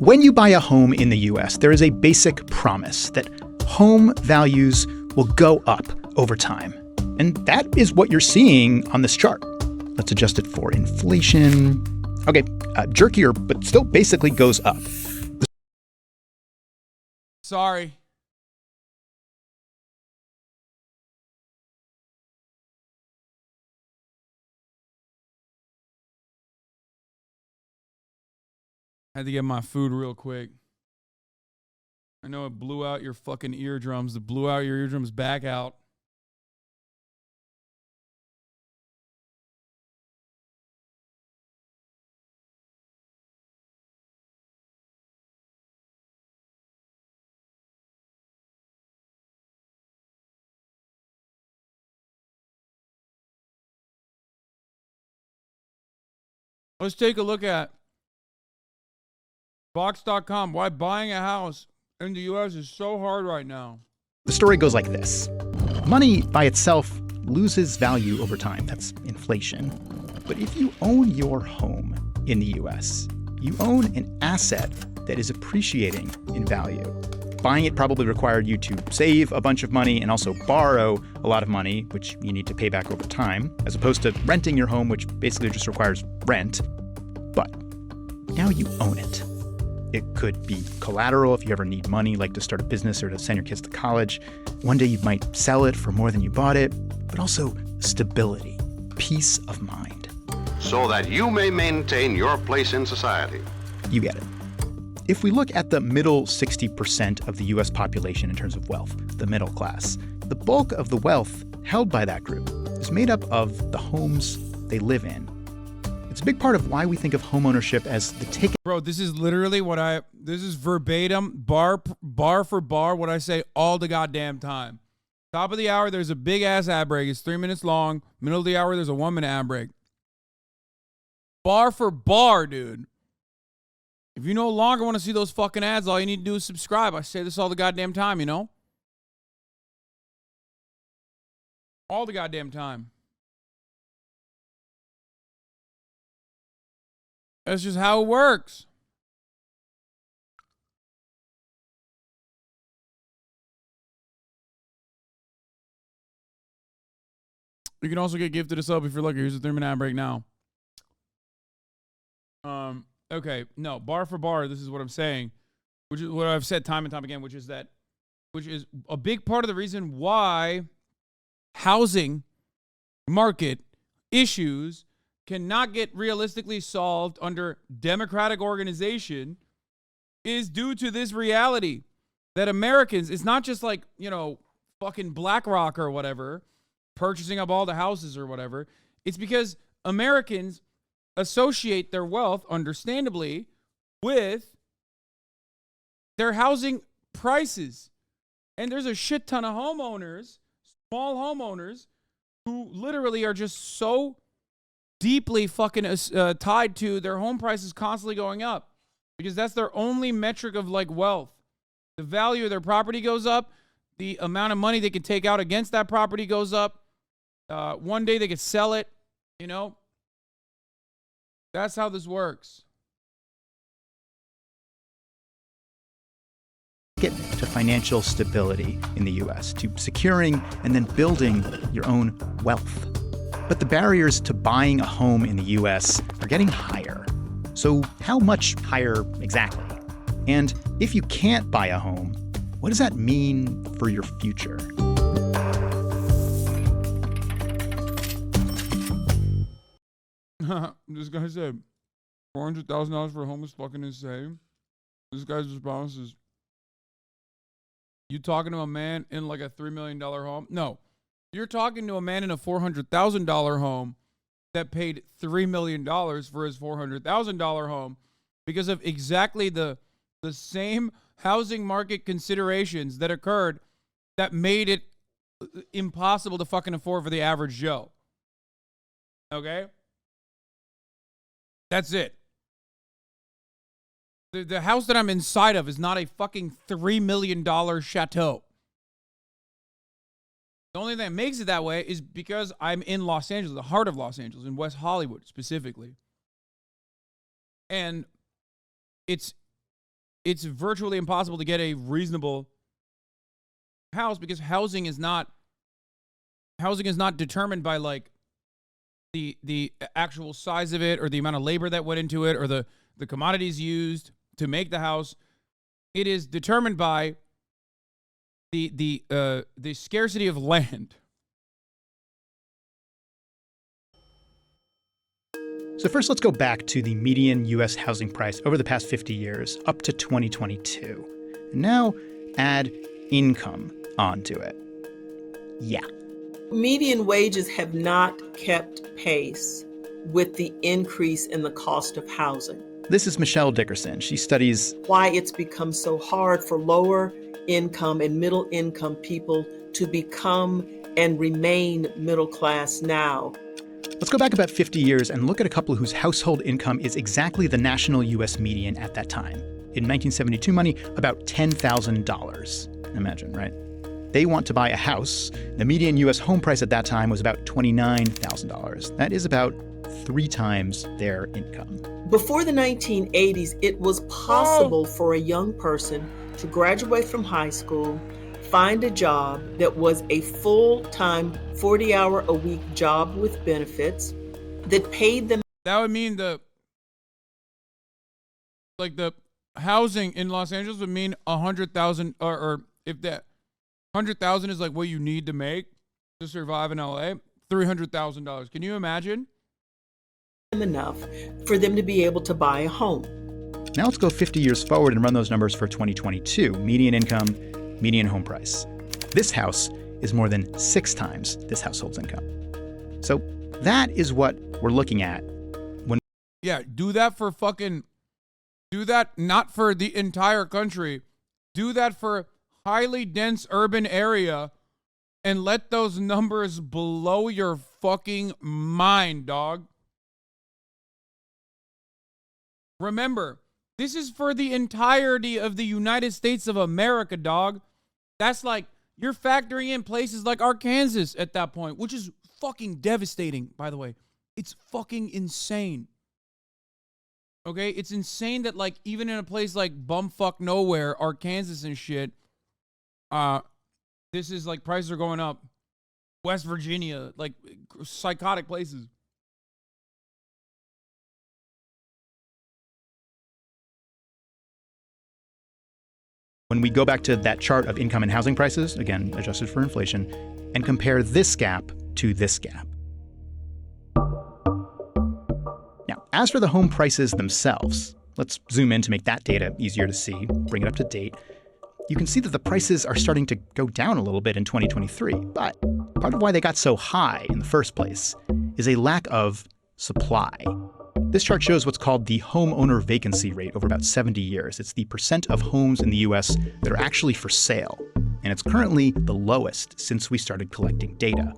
When you buy a home in the US, there is a basic promise that home values will go up over time. And that is what you're seeing on this chart. Let's adjust it for inflation. Okay, jerkier, but still basically goes up. Sorry. Had to get my food real quick. I know it blew out your fucking eardrums. It blew out your eardrums back out. Let's take a look at Box.com. Why buying a house in the U.S. is so hard right now. The story goes like this. Money by itself loses value over time. That's inflation. But if you own your home in the US, you own an asset that is appreciating in value. Buying it probably required you to save a bunch of money and also borrow a lot of money, which you need to pay back over time, as opposed to renting your home, which basically just requires rent. But now you own it. It could be collateral if you ever need money, like to start a business or to send your kids to college. One day you might sell it for more than you bought it, but also stability, peace of mind. So that you may maintain your place in society. You get it. If we look at the middle 60% of the US population in terms of wealth, the middle class, the bulk of the wealth held by that group is made up of the homes they live in. It's a big part of why we think of homeownership as the ticket. Bro, this is literally this is verbatim, bar for bar, what I say all the goddamn time. Top of the hour, there's a big ass ad break. It's 3 minutes long. Middle of the hour, there's a 1 minute ad break. Bar for bar, dude. If you no longer want to see those fucking ads, all you need to do is subscribe. I say this all the goddamn time, you know? All the goddamn time. That's just how it works. You can also get gifted a sub if you're lucky. Here's a 3 minute ad break now. Okay, no, bar for bar, this is what I'm saying, which is what I've said time and time again, which is a big part of the reason why housing market issues cannot get realistically solved under democratic organization is due to this reality that Americans, it's not just like, you know, fucking BlackRock or whatever, purchasing up all the houses or whatever. It's because Americans associate their wealth, understandably, with their housing prices. And there's a shit ton of homeowners, small homeowners, who literally are just so deeply fucking tied to their home prices constantly going up, because that's their only metric of like wealth. The value of their property goes up. The amount of money they can take out against that property goes up. One day they could sell it, you know. That's how this works. Get to financial stability in the US, to securing and then building your own wealth. But the barriers to buying a home in the US are getting higher. So how much higher exactly? And if you can't buy a home, what does that mean for your future? This guy said $400,000 for a home is fucking insane. This guy's response is, you talking to a man in like a $3 million home? No, you're talking to a man in a $400,000 home that paid $3 million for his $400,000 home because of exactly the same housing market considerations that occurred that made it impossible to fucking afford for the average Joe. Okay? That's it. The house that I'm inside of is not a fucking $3 million chateau. The only thing that makes it that way is because I'm in Los Angeles, the heart of Los Angeles, in West Hollywood specifically. And it's it's virtually impossible to get a reasonable house because housing is not determined by like the actual size of it or the amount of labor that went into it or the commodities used to make the house. It is determined by the scarcity of land. So first, let's go back to the median U.S. housing price over the past 50 years, up to 2022. And now add income onto it. Yeah. Median wages have not kept pace with the increase in the cost of housing. This is Michelle Dickerson. She studies why it's become so hard for lower income and middle income people to become and remain middle class now. Let's go back about 50 years and look at a couple whose household income is exactly the national U.S. median at that time. In 1972 money, about $10,000. Imagine, right? They want to buy a house. The median U.S. home price at that time was about $29,000. That is about 3 times their income. Before the 1980s, it was possible for a young person to graduate from high school, find a job that was a full-time, 40-hour-a-week job with benefits that paid them. That would mean the housing in Los Angeles would mean 100,000, or if that 100,000 is like what you need to make to survive in LA, $300,000. Can you imagine? Enough for them to be able to buy a home. Now let's go 50 years forward and run those numbers for 2022. Median income, median home price. This house is more than 6 times this household's income. So that is what we're looking at when... Yeah, do that not for the entire country. Do that for highly dense urban area and let those numbers blow your fucking mind, dog. Remember, this is for the entirety of the United States of America, dog. That's like, you're factoring in places like Arkansas at that point, which is fucking devastating, by the way. It's fucking insane. Okay? It's insane that, like, even in a place like bumfuck nowhere, Arkansas and shit, this is like, prices are going up. West Virginia, like, psychotic places. When we go back to that chart of income and housing prices, again, adjusted for inflation, and compare this gap to this gap. Now, as for the home prices themselves, let's zoom in to make that data easier to see, bring it up to date. You can see that the prices are starting to go down a little bit in 2023, but part of why they got so high in the first place is a lack of supply. This chart shows what's called the homeowner vacancy rate over about 70 years. It's the percent of homes in the U.S. that are actually for sale, and it's currently the lowest since we started collecting data.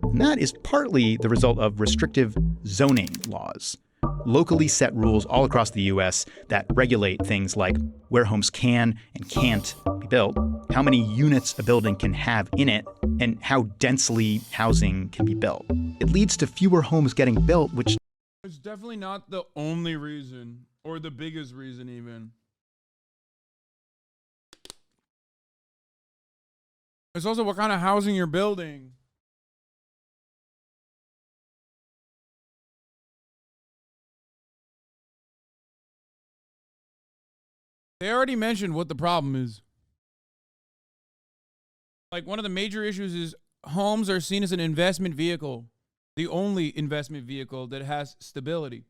And that is partly the result of restrictive zoning laws, locally set rules all across the U.S. that regulate things like where homes can and can't be built, how many units a building can have in it, and how densely housing can be built. It leads to fewer homes getting built, which... It's definitely not the only reason, or the biggest reason even. It's also what kind of housing you're building. They already mentioned what the problem is. Like, one of the major issues is homes are seen as an investment vehicle. The only investment vehicle that has stability.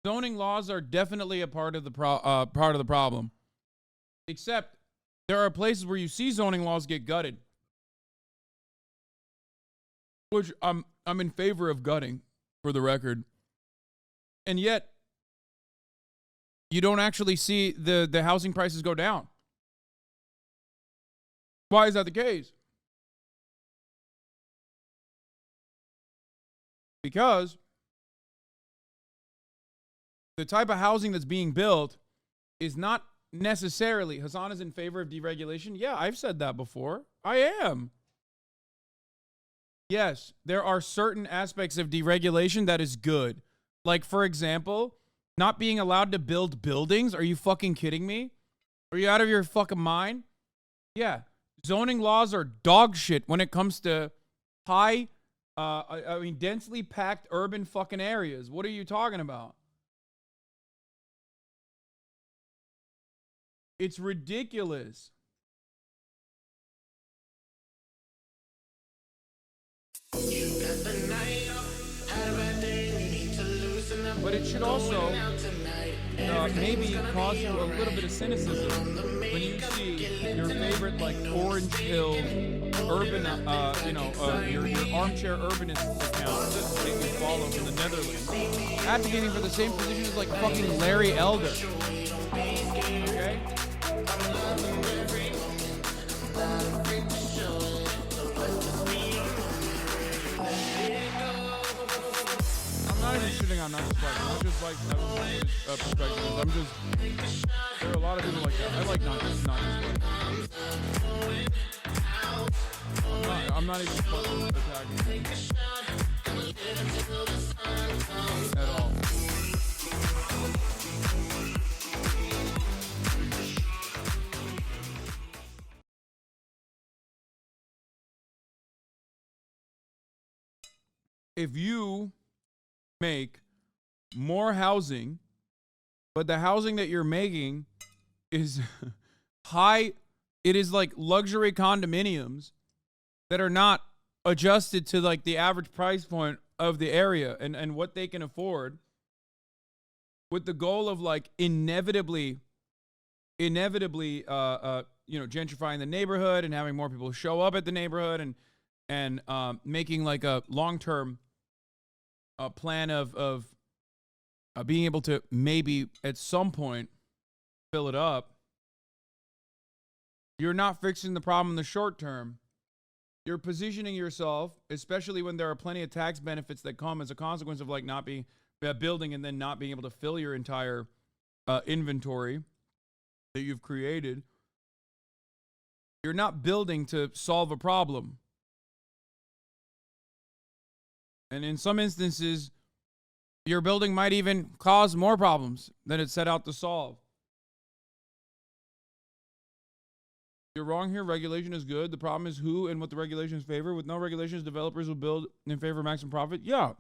Zoning laws are definitely a part of the problem. Except there are places where you see zoning laws get gutted, which I'm in favor of gutting, for the record. And yet, you don't actually see the housing prices go down. Why is that the case? Because the type of housing that's being built is not necessarily... Hasan is in favor of deregulation. Yeah, I've said that before. I am. Yes, there are certain aspects of deregulation that is good. Like, for example, Not being allowed to build buildings? Are you fucking kidding me? Are you out of your fucking mind? Yeah. Zoning laws are dog shit when it comes to densely packed urban fucking areas. What are you talking about? It's ridiculous. But it should also maybe cause you a little bit of cynicism when you see your favorite like Orange Hill urban, your armchair urbanist account that you follow from the Netherlands advocating for the same position as like fucking Larry Elder. Okay? I'm not even shitting on not just like perspectives. I'm just there are a lot of people like that. I like not just I'm not even fucking attacking at all. If you make more housing, but the housing that you're making is high, it is like luxury condominiums that are not adjusted to like the average price point of the area and what they can afford, with the goal of like inevitably gentrifying the neighborhood and having more people show up at the neighborhood and making like a long-term plan of being able to maybe at some point fill it up. You're not fixing the problem in the short term. You're positioning yourself, especially when there are plenty of tax benefits that come as a consequence of like not being building and then not being able to fill your entire inventory that you've created. You're not building to solve a problem. And in some instances, your building might even cause more problems than it's set out to solve. You're wrong here. Regulation is good. The problem is who and what the regulations favor. With no regulations, developers will build in favor of maximum profit. Yeah.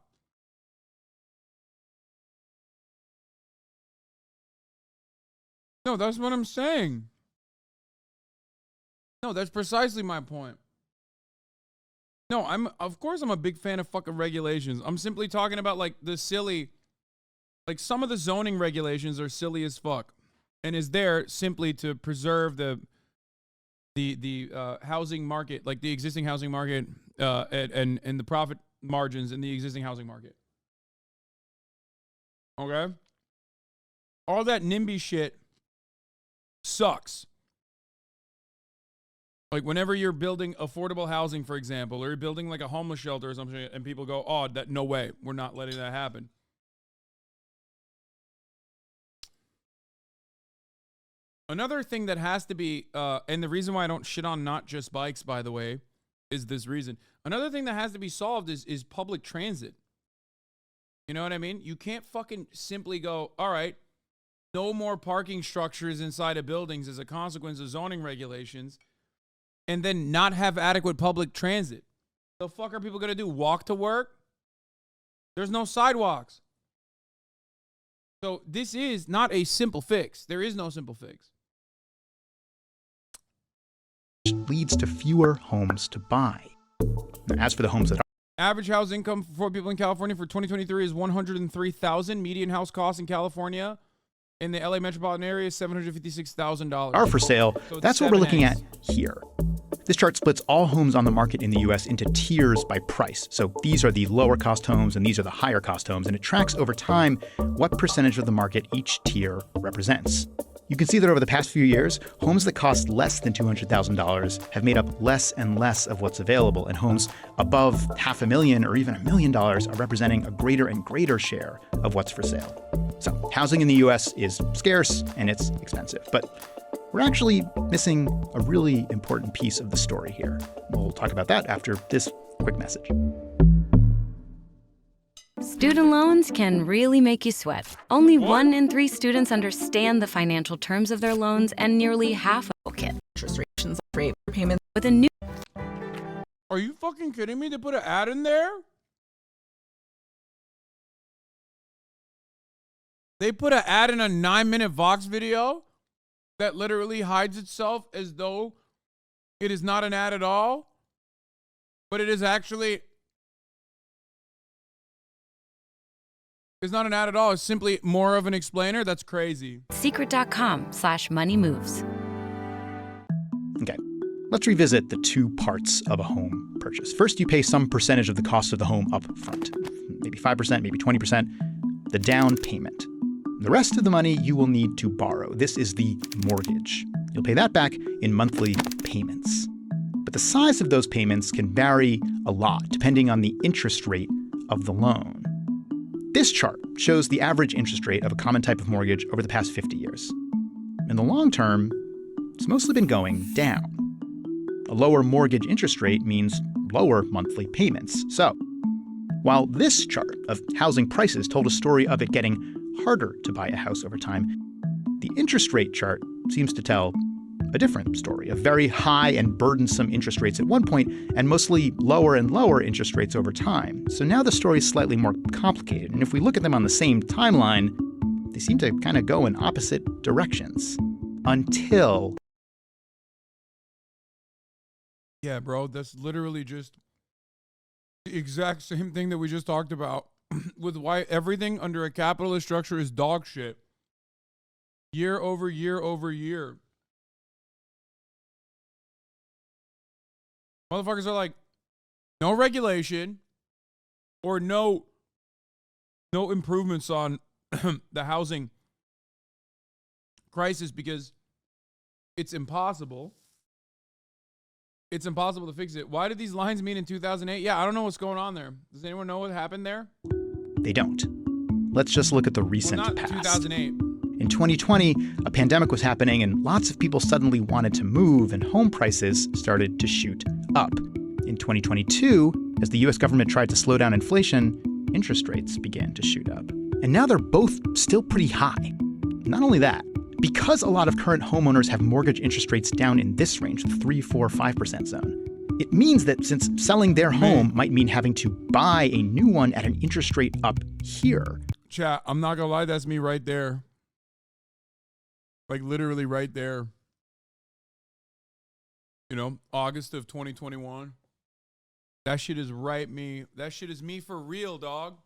No, that's what I'm saying. No, that's precisely my point. No, of course I'm a big fan of fucking regulations. I'm simply talking about like the silly, like some of the zoning regulations are silly as fuck and is there simply to preserve the housing market, like the existing housing market and the profit margins in the existing housing market. Okay? All that NIMBY shit sucks. Like whenever you're building affordable housing, for example, or you're building like a homeless shelter or something, and people go, "Oh, no way, we're not letting that happen." Another thing that has to be, and the reason why I don't shit on not just bikes, by the way, is this reason. Another thing that has to be solved is public transit. You know what I mean? You can't fucking simply go, all right, no more parking structures inside of buildings as a consequence of zoning regulations, and then not have adequate public transit. The fuck are people going to do? Walk to work? There's no sidewalks. So this is not a simple fix. There is no simple fix. Leads to fewer homes to buy. As for the homes that are Average house income for people in California for 2023 is $103,000. Median house cost in California in the LA metropolitan area is $756,000. are for sale, So that's what we're looking 7X. at here. This chart splits all homes on the market in the US into tiers by price. So these are the lower cost homes and these are the higher cost homes, and it tracks over time what percentage of the market each tier represents. You can see that over the past few years, homes that cost less than $200,000 have made up less and less of what's available, and homes above $500,000 or even $1 million are representing a greater and greater share of what's for sale. So housing in the US is scarce and it's expensive, but we're actually missing a really important piece of the story here. We'll talk about that after this quick message. Student loans can really make you sweat. Only 1 in 3 students understand the financial terms of their loans, and nearly half of kids. Interest rate payments. With a new Are you fucking kidding me? They put an ad in there? They put an ad in a 9-minute Vox video that literally hides itself as though it is not an ad at all, but it is actually... It's not an ad at all. It's simply more of an explainer. That's crazy. secret.com/moneymoves. Okay, let's revisit the two parts of a home purchase. First, you pay some percentage of the cost of the home up front, maybe 5%, maybe 20%, the down payment. The rest of the money you will need to borrow. This is the mortgage. You'll pay that back in monthly payments. But the size of those payments can vary a lot depending on the interest rate of the loan. This chart shows the average interest rate of a common type of mortgage over the past 50 years. In the long term, it's mostly been going down. A lower mortgage interest rate means lower monthly payments. So, while this chart of housing prices told a story of it getting harder to buy a house over time, the interest rate chart seems to tell a different story of very high and burdensome interest rates at one point and mostly lower and lower interest rates over time. So now the story is slightly more complicated. And if we look at them on the same timeline, they seem to kind of go in opposite directions until... Yeah, bro, that's literally just the exact same thing that we just talked about with why everything under a capitalist structure is dog shit. Year over year over year. Motherfuckers are like, no regulation or no improvements on the housing crisis because it's impossible. It's impossible to fix it. Why did these lines meet in 2008? Yeah, I don't know what's going on there. Does anyone know what happened there? They don't. Let's just look at the recent not past. 2008. In 2020, a pandemic was happening and lots of people suddenly wanted to move and home prices started to shoot up. In 2022, as the US government tried to slow down inflation, interest rates began to shoot up. And now they're both still pretty high. Not only that, because a lot of current homeowners have mortgage interest rates down in this range, the 3, 4, 5% zone, it means that since selling their home might mean having to buy a new one at an interest rate up here. Chat, I'm not gonna lie, that's me right there. Like literally right there. You know, August of 2021. That shit is right me. That shit is me for real, dog.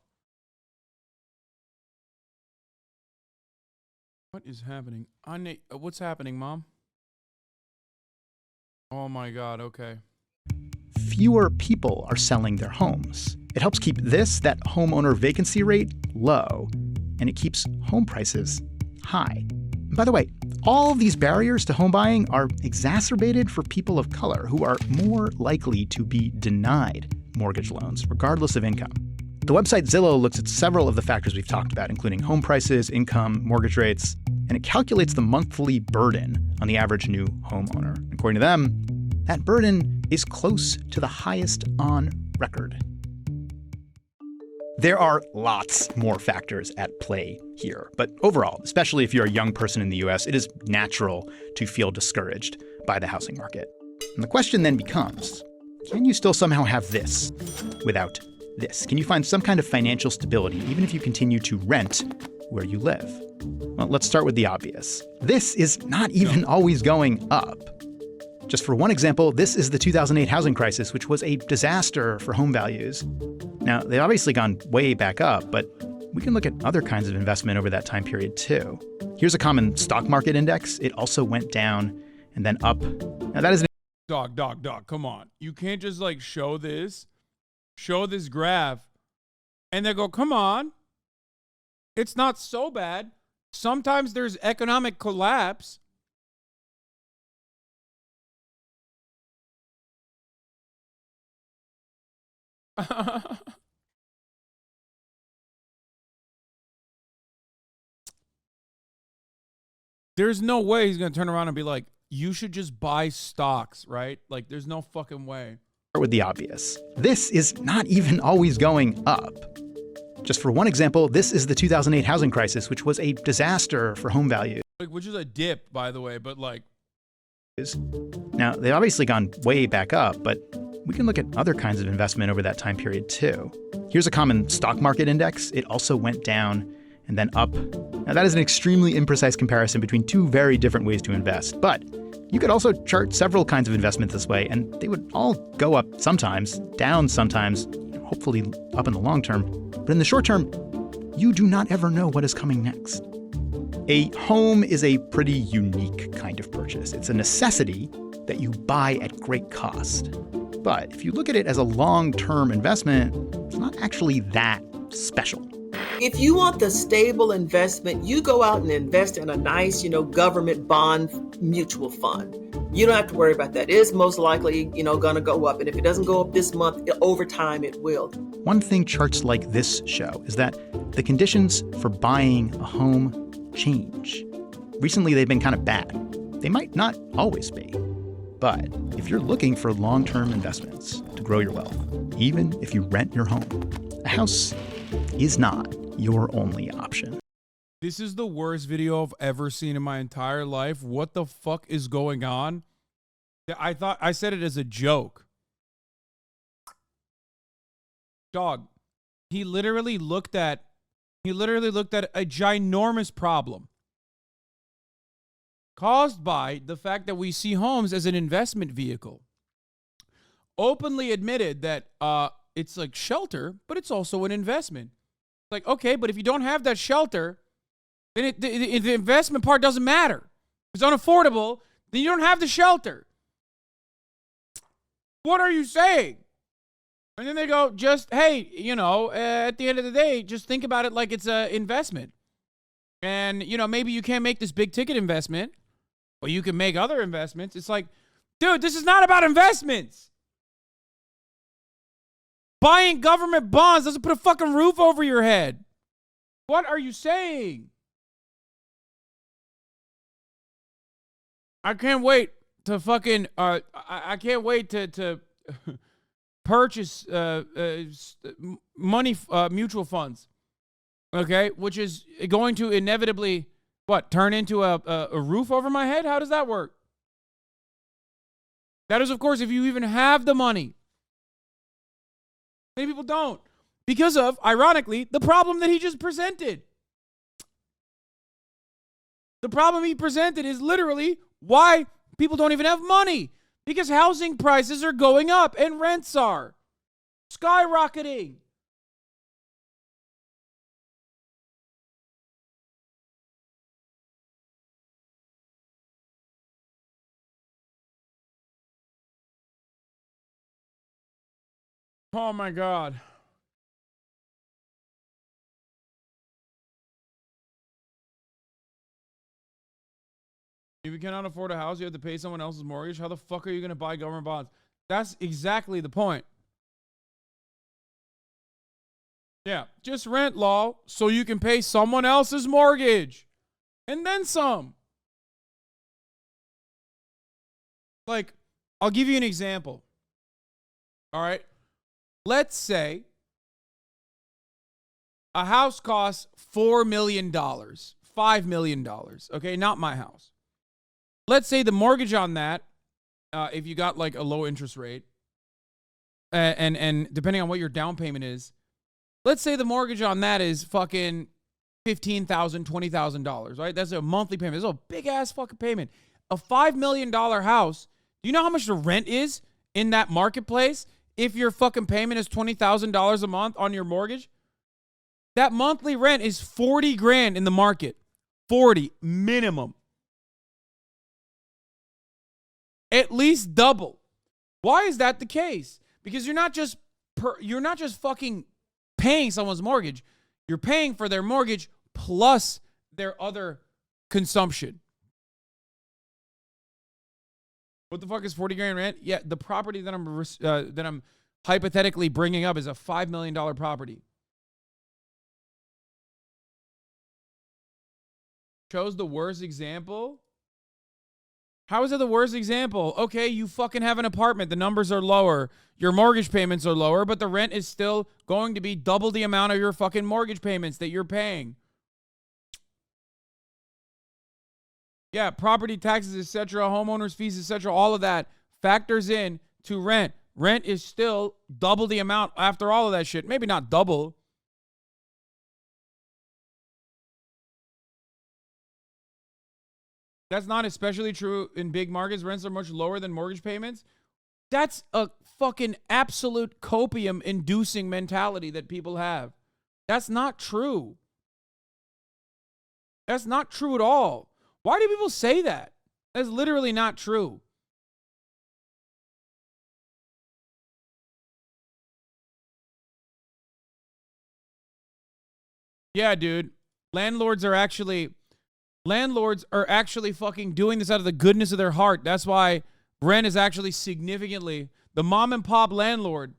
What is happening? What's happening, Mom? Oh my God, okay. Fewer people are selling their homes. It helps keep that homeowner vacancy rate low, and it keeps home prices high. And by the way, all of these barriers to home buying are exacerbated for people of color who are more likely to be denied mortgage loans, regardless of income. The website Zillow looks at several of the factors we've talked about, including home prices, income, mortgage rates, and it calculates the monthly burden on the average new homeowner. According to them, that burden is close to the highest on record. There are lots more factors at play here, but overall, especially if you're a young person in the US, it is natural to feel discouraged by the housing market. And the question then becomes, can you still somehow have this without this? Can you find some kind of financial stability even if you continue to rent where you live? Well, let's start with the obvious. This is not even always going up. Just for one example, this is the 2008 housing crisis, which was a disaster for home values. Now, they've obviously gone way back up, but we can look at other kinds of investment over that time period too. Here's a common stock market index. It also went down and then up. Now that is Dog, come on. You can't just like show this graph, and they go, come on. It's not so bad. Sometimes there's economic collapse. There's no way he's going to turn around and be like, you should just buy stocks, right? Like, there's no fucking way. Start with the obvious. This is not even always going up. Just for one example, this is the 2008 housing crisis, which was a disaster for home values. Which is a dip, by the way, but like. Now, they've obviously gone way back up, but we can look at other kinds of investment over that time period too. Here's a common stock market index. It also went down and then up. Now, that is an extremely imprecise comparison between two very different ways to invest, but you could also chart several kinds of investment this way, and they would all go up sometimes, down sometimes, hopefully up in the long term. But in the short term, you do not ever know what is coming next. A home is a pretty unique kind of purchase. It's a necessity that you buy at great cost. But if you look at it as a long-term investment, it's not actually that special. If you want the stable investment, you go out and invest in a nice, government bond mutual fund. You don't have to worry about that. It is most likely, going to go up. And if it doesn't go up this month, over time it will. One thing charts like this show is that the conditions for buying a home change. Recently, they've been kind of bad. They might not always be. But if you're looking for long-term investments to grow your wealth, even if you rent your home, a house is not your only option. This is the worst video I've ever seen in my entire life. What the fuck is going on? I thought I said it as a joke. Dog, he literally looked at a ginormous problem caused by the fact that we see homes as an investment vehicle. Openly admitted that it's like shelter, but it's also an investment. Like, okay, but if you don't have that shelter, then the investment part doesn't matter. If it's unaffordable, then you don't have the shelter. What are you saying? And then they go, hey, at the end of the day, just think about it like it's an investment. And, maybe you can't make this big ticket investment, but you can make other investments. It's like, dude, this is not about investments. Buying government bonds doesn't put a fucking roof over your head. What are you saying? I can't wait to fucking, I can't wait to purchase money, mutual funds, okay, which is going to inevitably, turn into a roof over my head? How does that work? That is, of course, if you even have the money. Many people don't, because of, ironically, the problem that he just presented. The problem he presented is literally why people don't even have money. Because housing prices are going up and rents are skyrocketing. Oh my God. If you cannot afford a house, you have to pay someone else's mortgage. How the fuck are you going to buy government bonds? That's exactly the point. Yeah, just rent law so you can pay someone else's mortgage. And then some. Like, I'll give you an example. All right. Let's say a house costs $4 million, $5 million. Okay, not my house. Let's say the mortgage on that, if you got like a low interest rate, and depending on what your down payment is, let's say the mortgage on that is fucking $15,000, $20,000, right? That's a monthly payment. That's a big ass fucking payment. A $5 million house. Do you know how much the rent is in that marketplace? If your fucking payment is $20,000 a month on your mortgage, that monthly rent is 40 grand in the market. 40 minimum. At least double. Why is that the case? Because you're not just fucking paying someone's mortgage. You're paying for their mortgage plus their other consumption. What the fuck is 40 grand rent? Yeah, the property that I'm hypothetically bringing up is a $5 million property. Chose the worst example. How is it the worst example? Okay, you fucking have an apartment. The numbers are lower. Your mortgage payments are lower, but the rent is still going to be double the amount of your fucking mortgage payments that you're paying. Yeah, property taxes, etc., homeowners fees, etc., all of that factors in to rent. Rent is still double the amount after all of that shit. Maybe not double. That's not especially true in big markets. Rents are much lower than mortgage payments. That's a fucking absolute copium-inducing mentality that people have. That's not true. That's not true at all. Why do people say that? That's literally not true. Yeah, dude. Landlords are actually fucking doing this out of the goodness of their heart. That's why rent is actually significantly the mom and pop landlord.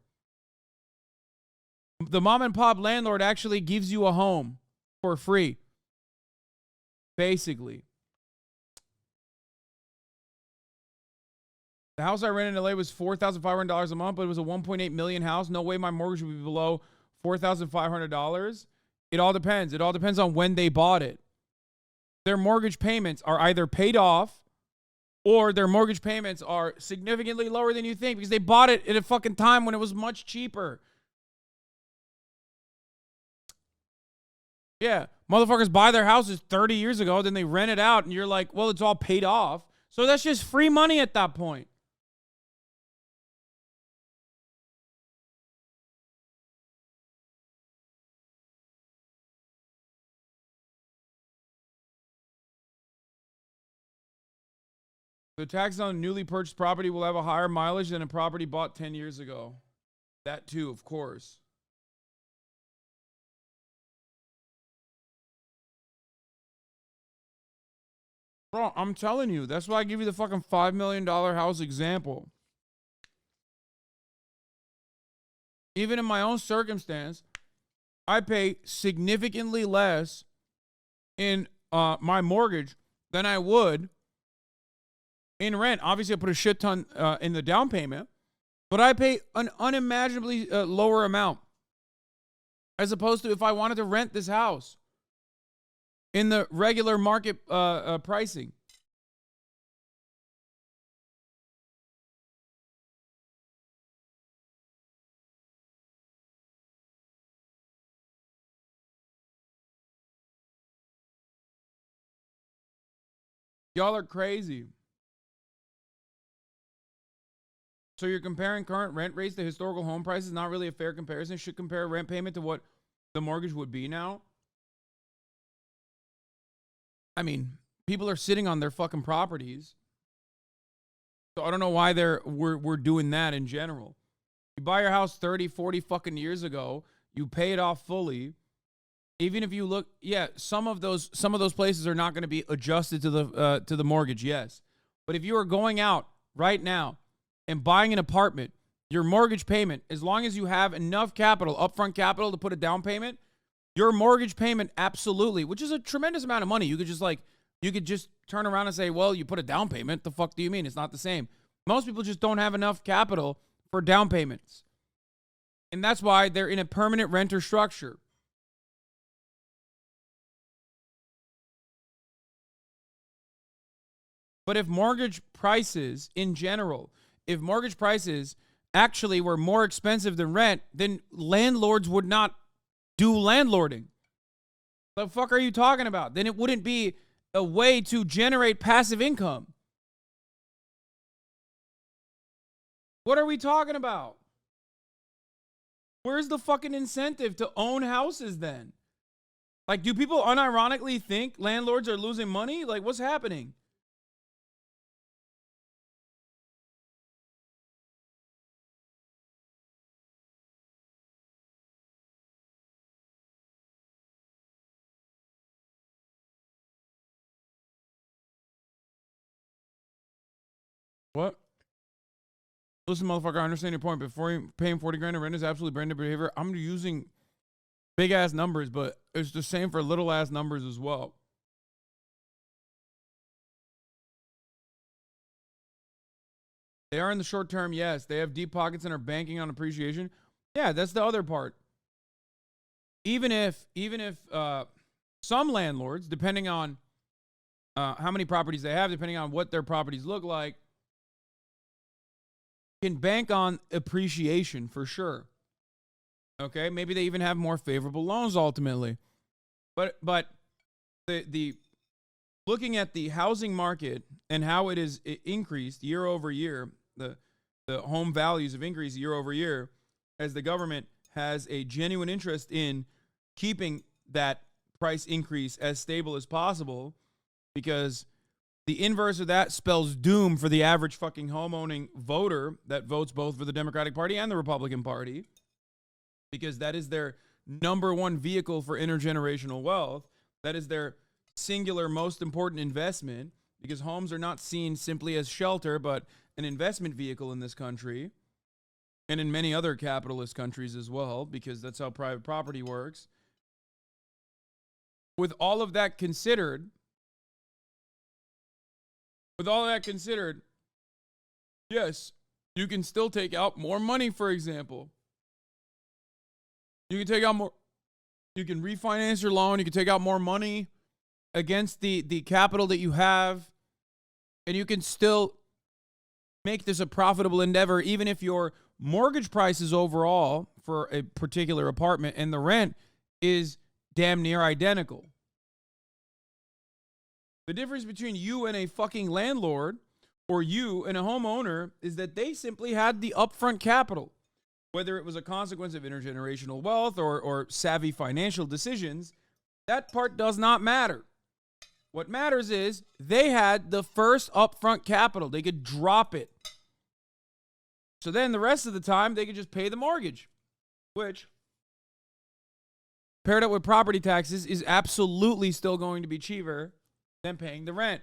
The mom and pop landlord actually gives you a home for free. Basically. The house I rented in LA was $4,500 a month, but it was a $1.8 million house. No way my mortgage would be below $4,500. It all depends. It all depends on when they bought it. Their mortgage payments are either paid off or their mortgage payments are significantly lower than you think because they bought it at a fucking time when it was much cheaper. Yeah, motherfuckers buy their houses 30 years ago, then they rent it out, and you're like, well, it's all paid off. So that's just free money at that point. The tax on newly purchased property will have a higher mileage than a property bought 10 years ago. That too, of course. Bro, I'm telling you, that's why I give you the fucking $5 million house example. Even in my own circumstance, I pay significantly less in my mortgage than I would in rent. Obviously, I put a shit ton in the down payment, but I pay an unimaginably lower amount as opposed to if I wanted to rent this house in the regular market pricing. Y'all are crazy. So you're comparing current rent rates to historical home prices? Not really a fair comparison. Should compare rent payment to what the mortgage would be now. I mean, people are sitting on their fucking properties. So I don't know why we're doing that in general. You buy your house 30, 40 fucking years ago, you pay it off fully. Even if you look, yeah, some of those places are not going to be adjusted to the mortgage, yes. But if you are going out right now and buying an apartment, your mortgage payment, as long as you have enough capital, upfront capital to put a down payment, your mortgage payment absolutely, which is a tremendous amount of money. You could just turn around and say, well, you put a down payment. The fuck do you mean? It's not the same. Most people just don't have enough capital for down payments. And that's why they're in a permanent renter structure. But if mortgage prices in general, if mortgage prices actually were more expensive than rent, then landlords would not do landlording. The fuck are you talking about? Then it wouldn't be a way to generate passive income. What are we talking about? Where's the fucking incentive to own houses then? Like, do people unironically think landlords are losing money? Like, what's happening? What? Listen, motherfucker, I understand your point. Before you paying 40 grand in rent is absolutely branded behavior. I'm using big ass numbers, but it's the same for little ass numbers as well. They are in the short term, yes. They have deep pockets and are banking on appreciation. Yeah, that's the other part. Even if some landlords, depending on how many properties they have, depending on what their properties look like, can bank on appreciation for sure. Okay, maybe they even have more favorable loans ultimately. But the looking at the housing market and how it is increased year over year, the home values have increased year over year as the government has a genuine interest in keeping that price increase as stable as possible, because the inverse of that spells doom for the average fucking homeowning voter that votes both for the Democratic Party and the Republican Party, because that is their number one vehicle for intergenerational wealth. That is their singular most important investment, because homes are not seen simply as shelter, but an investment vehicle in this country and in many other capitalist countries as well, because that's how private property works. With all of that considered, yes, you can still take out more money, for example. You can take out more, you can refinance your loan, you can take out more money against the capital that you have, and you can still make this a profitable endeavor, even if your mortgage prices overall for a particular apartment and the rent is damn near identical. The difference between you and a fucking landlord or you and a homeowner is that they simply had the upfront capital. Whether it was a consequence of intergenerational wealth or savvy financial decisions, that part does not matter. What matters is they had the first upfront capital. They could drop it. So then the rest of the time, they could just pay the mortgage, which, paired up with property taxes, is absolutely still going to be cheaper than paying the rent.